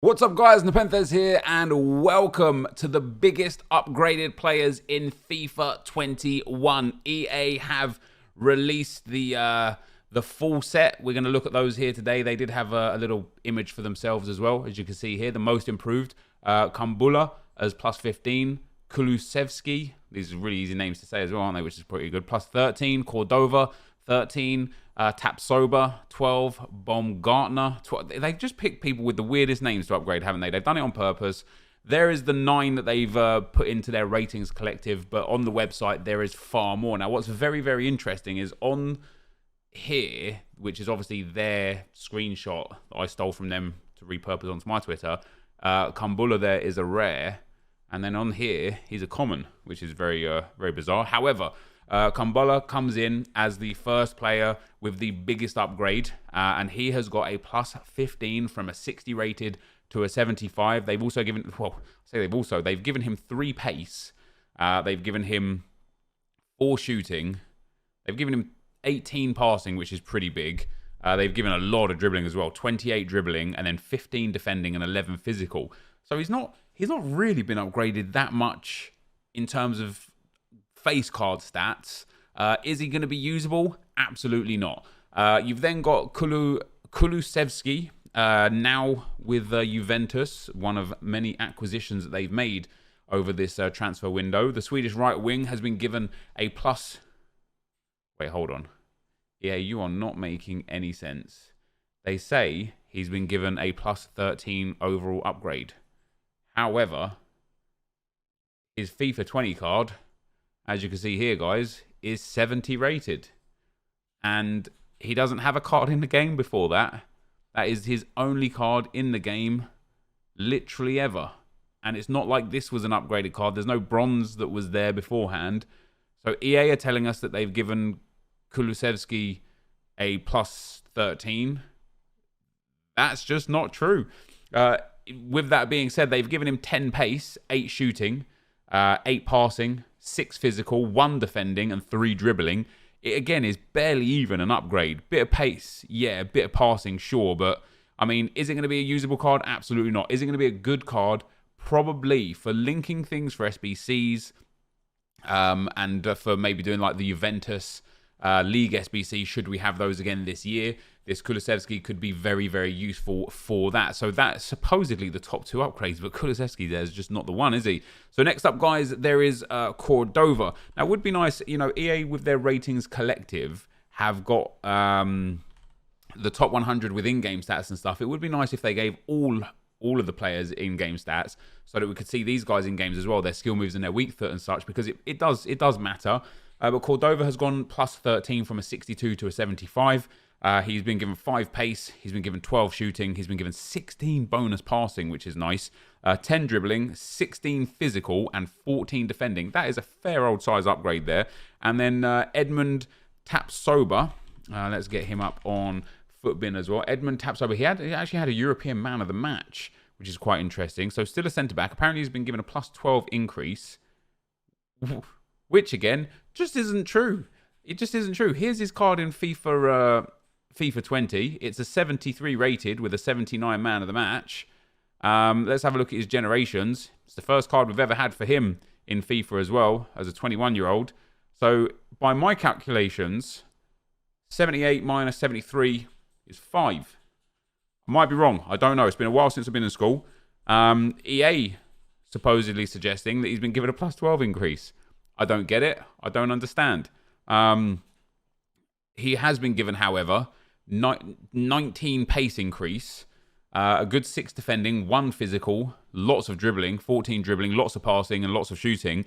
What's up guys, NepentheZ here and welcome to the biggest upgraded players in FIFA 21. EA have released the full set. We're going to look at those here today. They did have a little image for themselves as well, as you can see here. The most improved, Kumbula as plus 15, Kulusevski, these are really easy names to say as well, aren't they, which is pretty good, plus 13, Cordova, 13, Tapsoba, 12, Baumgartner, 12. They've just picked people with the weirdest names to upgrade, haven't they? They've done it on purpose. There is the 9 that they've put into their ratings collective, but on the website there is far more. Now, what's very, very interesting is on here, which is obviously their screenshot that I stole from them to repurpose onto my Twitter, Kumbula there is a rare, and then on here, he's a common, which is very, very bizarre. However, Kumbula comes in as the first player with the biggest upgrade, and he has got a plus 15 from a 60 rated to a 75. They've also given, they've given him 3 pace. They've given him 4 shooting. They've given him 18 passing, which is pretty big. They've given a lot of dribbling as well, 28 dribbling, and then 15 defending and 11 physical. So he's not really been upgraded that much in terms of face card stats. Is he going to be usable? Absolutely not. You've then got Kulusevski, now with Juventus, one of many acquisitions that they've made over this transfer window. The Swedish right wing has been given a plus... Wait, hold on. Yeah, you are not making any sense. They say he's been given a plus 13 overall upgrade. However, his FIFA 20 card, as you can see here, guys, is 70 rated. And he doesn't have a card in the game before that. That is his only card in the game, literally ever. And it's not like this was an upgraded card. There's no bronze that was there beforehand. So EA are telling us that they've given Kulusevski a plus 13. That's just not true. With that being said, they've given him 10 pace, 8 shooting, 8 passing, 6 physical, 1 defending, and 3 dribbling. It, again, is barely even an upgrade. Bit of pace, yeah, a bit of passing, sure. But, I mean, is it going to be a usable card? Absolutely not. Is it going to be a good card? Probably. For linking things for SBCs, and for maybe doing like the Juventus League SBC, should we have those again this year, this Kulusevski could be very, very useful for that. So that's supposedly the top 2 upgrades, but Kulusevski there's just not the one, is he? So next up, guys, there is Cordova. Now, it would be nice, you know, EA with their ratings collective have got the top 100 with in-game stats and stuff. It would be nice if they gave all of the players in-game stats so that we could see these guys in games as well, their skill moves and their weak foot and such, because it does matter. But Cordova has gone plus 13 from a 62 to a 75. He's been given 5 pace. He's been given 12 shooting. He's been given 16 bonus passing, which is nice. 10 dribbling, 16 physical, and 14 defending. That is a fair old size upgrade there. And then Edmund Tapsoba. Let's get him up on Footbin as well. Edmund Tapsoba. He actually had a European Man of the Match, which is quite interesting. So still a centre-back. Apparently he's been given a plus 12 increase. Which, again, just isn't true. It just isn't true. Here's his card in FIFA 20. It's a 73 rated with a 79 man of the match. Let's have a look at his generations. It's the first card we've ever had for him in FIFA as well, as a 21-year-old. So, by my calculations, 78 minus 73 is 5. I might be wrong. I don't know. It's been a while since I've been in school. EA supposedly suggesting that he's been given a plus 12 increase. I don't get it. I don't understand. He has been given, however, 19 pace increase, a good 6 defending, 1 physical, lots of dribbling, 14 dribbling, lots of passing and lots of shooting.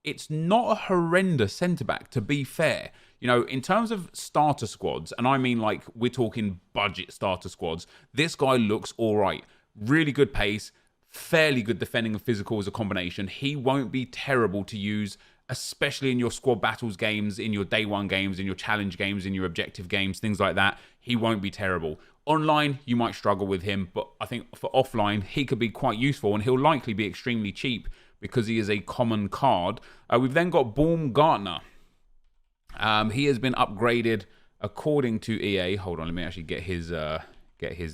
It's not a horrendous centre-back, to be fair. You know, in terms of starter squads, and I mean like we're talking budget starter squads, this guy looks all right. Really good pace, fairly good defending and physical as a combination. He won't be terrible to use, especially in your squad battles games, in your day one games, in your challenge games, in your objective games, things like that. He won't be terrible. Online, you might struggle with him, but I think for offline, he could be quite useful, and he'll likely be extremely cheap because he is a common card. We've then got Baumgartner. He has been upgraded according to EA. Hold on, let me actually get his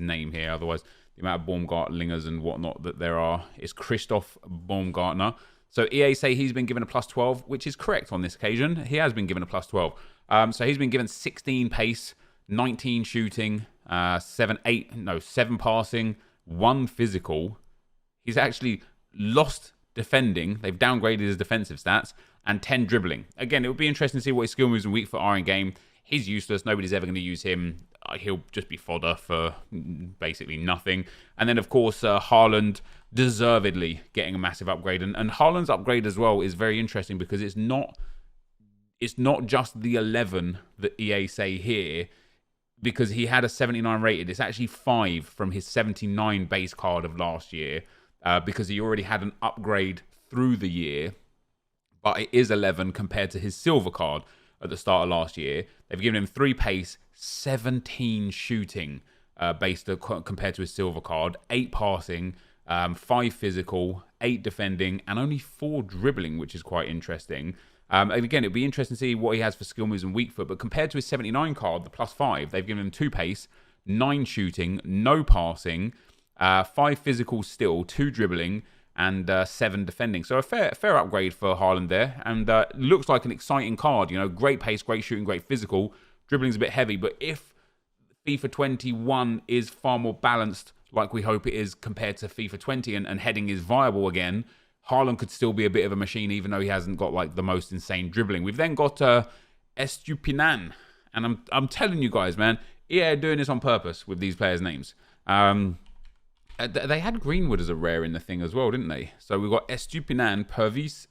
name here. Otherwise, the amount of Baumgartlingers and whatnot that there are. It's Christoph Baumgartner. So EA say he's been given a +12, which is correct on this occasion. He has been given a +12. So he's been given 16 pace, 19 shooting, 7 passing, 1 physical. He's actually lost defending. They've downgraded his defensive stats, and 10 dribbling. Again, it would be interesting to see what his skill moves and weak foot are in game. He's useless. Nobody's ever going to use him. He'll just be fodder for basically nothing. And then, of course, Haaland deservedly getting a massive upgrade. And Haaland's upgrade as well is very interesting because it's not just the 11 that EA say here, because he had a 79 rated. It's actually 5 from his 79 base card of last year, because he already had an upgrade through the year. But it is 11 compared to his silver card at the start of last year. They've given him 3 pace, 17 shooting compared to his silver card, 8 passing, 5 physical, 8 defending, and only 4 dribbling, which is quite interesting. And again, it'd be interesting to see what he has for skill moves and weak foot. But compared to his 79 card, the +5, they've given him 2 pace, 9 shooting, no passing, 5 physical still, 2 dribbling, and 7 defending. So a fair upgrade for Haaland there. And looks like an exciting card. You know, great pace, great shooting, great physical. Dribbling's a bit heavy. But if FIFA 21 is far more balanced, like we hope it is compared to FIFA 20, and heading is viable again, Haaland could still be a bit of a machine, even though he hasn't got like the most insane dribbling. We've then got Estupinan. And I'm telling you guys, man, EA are doing this on purpose with these players' names. They had Greenwood as a rare in the thing as well, didn't they? So we've got Estupinan, Pervis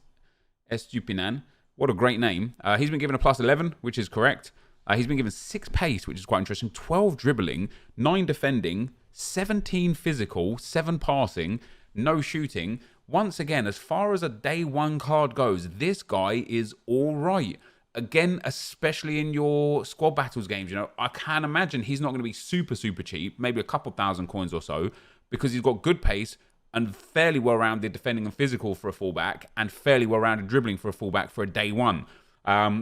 Estupinan. What a great name. He's been given a +11, which is correct. He's been given 6 pace, which is quite interesting, 12 dribbling, 9 defending, 17 physical, 7 passing, no shooting. Once again, as far as a day 1 card goes, this guy is all right. Again, especially in your squad battles games, you know, I can imagine he's not going to be super, super cheap, maybe a couple thousand coins or so, because he's got good pace and fairly well-rounded defending and physical for a fullback, and fairly well-rounded dribbling for a fullback for a day 1.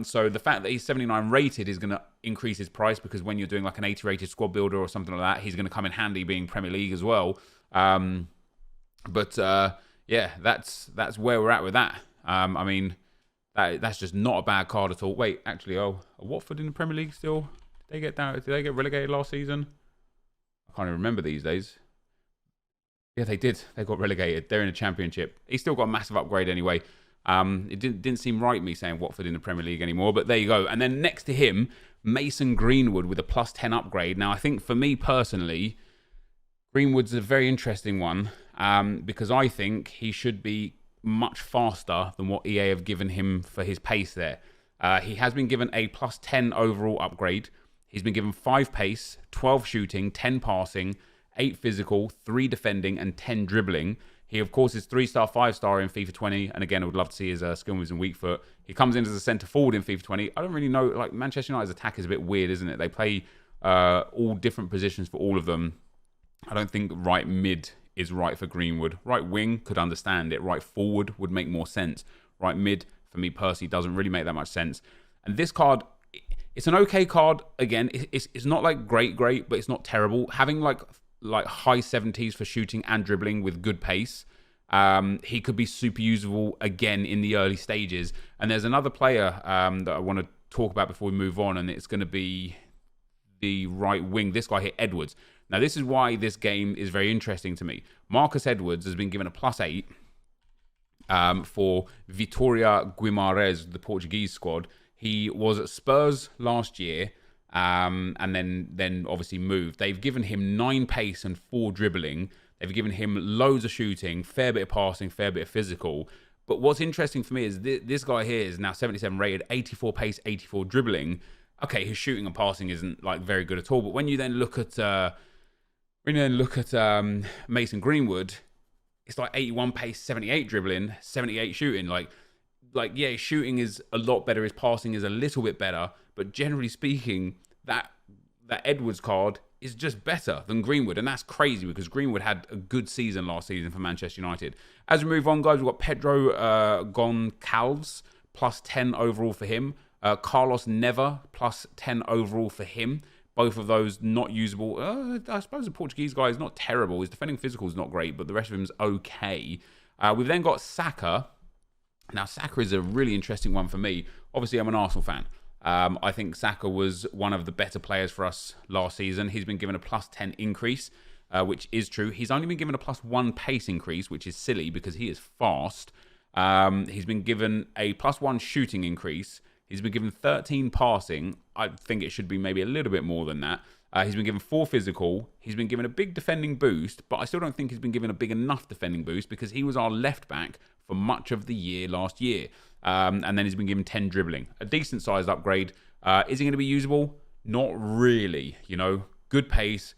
So the fact that he's 79 rated is going to increase his price, because when you're doing like an 80 rated squad builder or something like that, he's going to come in handy being Premier League as well. Yeah, that's where we're at with that. I mean, that's just not a bad card at all. Wait, actually, are Watford in the Premier League still? Did they get down? Did they get relegated last season? I can't even remember these days. Yeah, they did. They got relegated. They're in the Championship. He's still got a massive upgrade anyway. It didn't seem right me saying Watford in the Premier League anymore, but there you go. And then next to him, Mason Greenwood with a +10 upgrade. Now, I think for me personally, Greenwood's a very interesting one, because I think he should be much faster than what EA have given him for his pace there. He has been given a +10 overall upgrade. He's been given 5 pace, 12 shooting, 10 passing, 8 physical, 3 defending, and 10 dribbling. He, of course, is 3-star, 5-star in FIFA 20. And again, I would love to see his skill moves and weak foot. He comes in as a centre forward in FIFA 20. I don't really know. Like, Manchester United's attack is a bit weird, isn't it? They play all different positions for all of them. I don't think right mid is right for Greenwood. Right wing, could understand it. Right forward would make more sense. Right mid, for me personally, doesn't really make that much sense. And this card, it's an okay card. Again, it's not like great, but it's not terrible. Having like high 70s for shooting and dribbling with good pace, he could be super usable again in the early stages. And there's another player that I want to talk about before we move on, and it's going to be the right wing. This guy here, Edwards. Now, this is why this game is very interesting to me. Marcus Edwards has been given a +8 for Vitória Guimarães, the Portuguese squad. He was at Spurs last year, and then obviously moved. They've given him 9 pace and 4 dribbling. They've given him loads of shooting, fair bit of passing, fair bit of physical. But what's interesting for me is this guy here is now 77 rated, 84 pace, 84 dribbling. Okay, his shooting and passing isn't like very good at all. But when you then look at Mason Greenwood, it's like 81 pace, 78 dribbling, 78 shooting. Like yeah, his shooting is a lot better. His passing is a little bit better. But generally speaking, that Edwards card is just better than Greenwood. And that's crazy, because Greenwood had a good season last season for Manchester United. As we move on, guys, we've got Pedro Goncalves, +10 overall for him. Carlos Neva, +10 overall for him. Both of those not usable. I suppose the Portuguese guy is not terrible. His defending physical is not great, but the rest of him is okay. We've then got Saka. Now, Saka is a really interesting one for me. Obviously, I'm an Arsenal fan. I think Saka was one of the better players for us last season. He's been given a +10 increase, which is true. He's only been given a +1 pace increase, which is silly because he is fast. He's been given a +1 shooting increase. He's been given 13 passing. I think it should be maybe a little bit more than that. He's been given 4 physical. He's been given a big defending boost, but I still don't think he's been given a big enough defending boost because he was our left back for much of the year last year. And then he's been given 10 dribbling. A decent sized upgrade. Is he going to be usable? Not really. You know, good pace,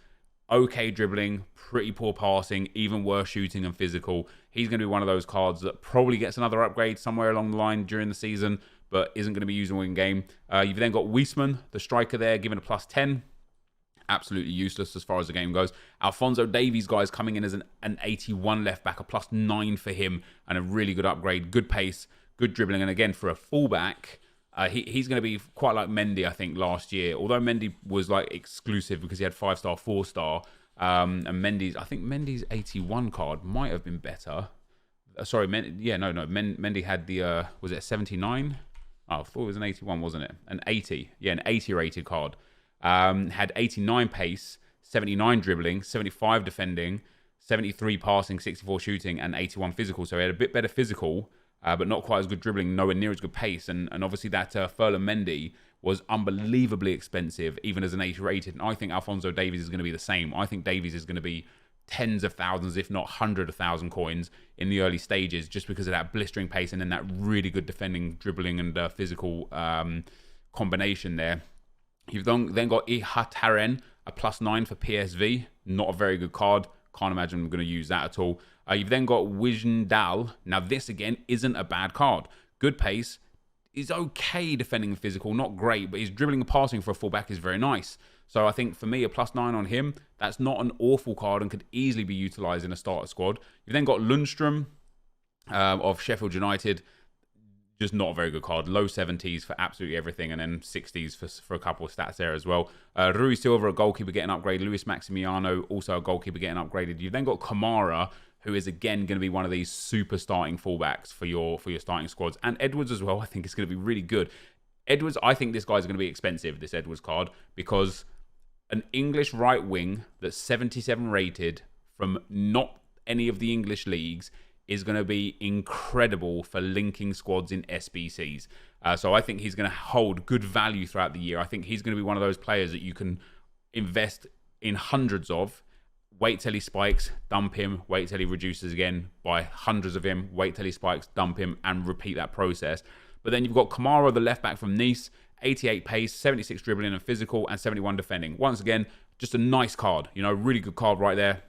okay dribbling, pretty poor passing, even worse shooting and physical. He's going to be one of those cards that probably gets another upgrade somewhere along the line during the season, but isn't going to be usable in game. You've then got Wiesman, the striker there, given a +10. Absolutely useless as far as the game goes. Alphonso Davies, guys, coming in as an 81 left back, a +9 for him, and a really good upgrade. Good pace, good dribbling, and again, for a fullback, he's going to be quite like Mendy, I think, last year. Although Mendy was like exclusive because he had 5-star, 4-star, and I think Mendy's 81 card might have been better. Mendy had the, was it a 79? Oh, I thought it was an 81, wasn't it? An 80. Yeah, an 80 rated card. Had 89 pace, 79 dribbling, 75 defending, 73 passing, 64 shooting, and 81 physical. So he had a bit better physical, but not quite as good dribbling, nowhere near as good pace. And obviously that Ferland Mendy was unbelievably expensive, even as an 80 rated. And I think Alphonso Davies is going to be the same. I think Davies is going to be tens of thousands, if not 100,000 coins in the early stages, just because of that blistering pace and then that really good defending, dribbling, and physical combination there. You've then got Ihataren, a +9 for PSV. Not a very good card. Can't imagine I'm going to use that at all. You've then got Wijndal. Now, this, again, isn't a bad card. Good pace. He's okay defending physical. Not great, but his dribbling and passing for a fullback is very nice. So I think, for me, a +9 on him, that's not an awful card and could easily be utilised in a starter squad. You've then got Lundstrom of Sheffield United. Just not a very good card. Low 70s for absolutely everything, and then 60s for a couple of stats there as well. Rui Silva, a goalkeeper, getting upgraded. Luis Maximiano, also a goalkeeper, getting upgraded. You've then got Kamara, who is again going to be one of these super starting fullbacks for your starting squads. And Edwards as well, I think is going to be really good. Edwards, I think this guy's going to be expensive, this Edwards card, because an English right wing that's 77 rated from not any of the English leagues is going to be incredible for linking squads in SBCs. So I think he's going to hold good value throughout the year. I think he's going to be one of those players that you can invest in hundreds of, wait till he spikes, dump him, wait till he reduces again, buy hundreds of him, wait till he spikes, dump him, and repeat that process. But then you've got Kamara, the left back from Nice, 88 pace, 76 dribbling and physical, and 71 defending. Once again, just a nice card. You know, really good card right there.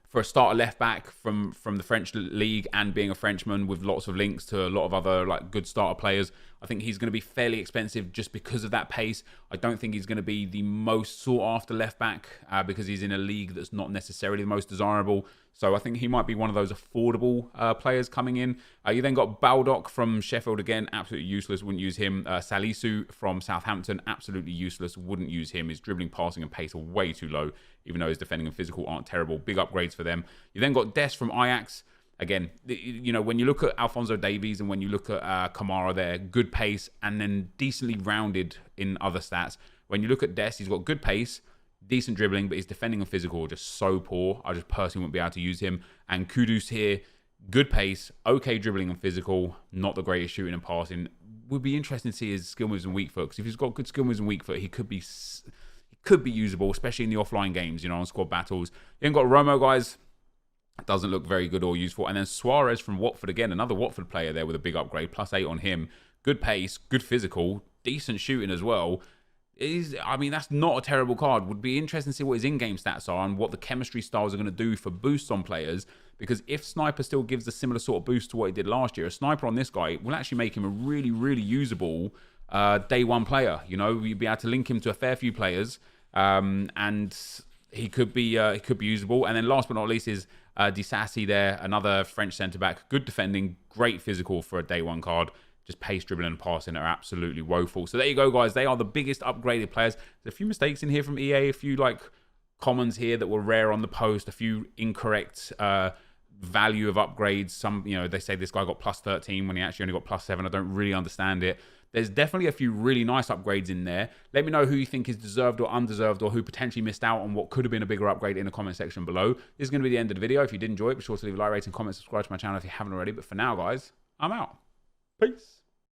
For a starter left back from the French league and being a Frenchman with lots of links to a lot of other like good starter players, I think he's going to be fairly expensive just because of that pace. I don't think he's going to be the most sought after left back because he's in a league that's not necessarily the most desirable. So I think he might be one of those affordable players coming in. You then got Baldock from Sheffield again, absolutely useless, wouldn't use him. Salisu from Southampton, absolutely useless, wouldn't use him. His dribbling, passing and pace are way too low, even though his defending and physical aren't terrible. Big upgrades for them. You then got Des from Ajax. Again, you know, when you look at Alphonso Davies and when you look at Kamara there, good pace and then decently rounded in other stats. When you look at Des, he's got good pace, decent dribbling, but his defending and physical are just so poor. I just personally wouldn't be able to use him. And Kudus here, good pace, okay dribbling and physical, not the greatest shooting and passing. Would be interesting to see his skill moves and weak foot, because if he's got good skill moves and weak foot, he could be usable, especially in the offline games, you know, on squad battles. You then got Romo, guys. Doesn't look very good or useful. And then Suarez from Watford again, another Watford player there with a big upgrade, +8 on him. Good pace, good physical, decent shooting as well. That's not a terrible card. Would be interesting to see what his in-game stats are and what the chemistry styles are going to do for boosts on players. Because if Sniper still gives a similar sort of boost to what he did last year, a Sniper on this guy will actually make him a really, really usable day one player. You know, you'd be able to link him to a fair few players, and he could be usable. And then last but not least is Disasi there, another French centre-back. Good defending, great physical for a day one card. just pace, dribbling, and passing are absolutely woeful. So there you go, guys. They are the biggest upgraded players. There's a few mistakes in here from EA, a few like commons here that were rare on the post, a few incorrect value of upgrades. Some, you know, they say this guy got plus 13 when he actually only got plus 7. I don't really understand it. There's definitely a few really nice upgrades in there. Let me know who you think is deserved or undeserved, or who potentially missed out on what could have been a bigger upgrade in the comment section below. This is going to be the end of the video. If you did enjoy it, be sure to leave a like, rating, comment, subscribe to my channel if you haven't already. But for now, guys, I'm out. Peace.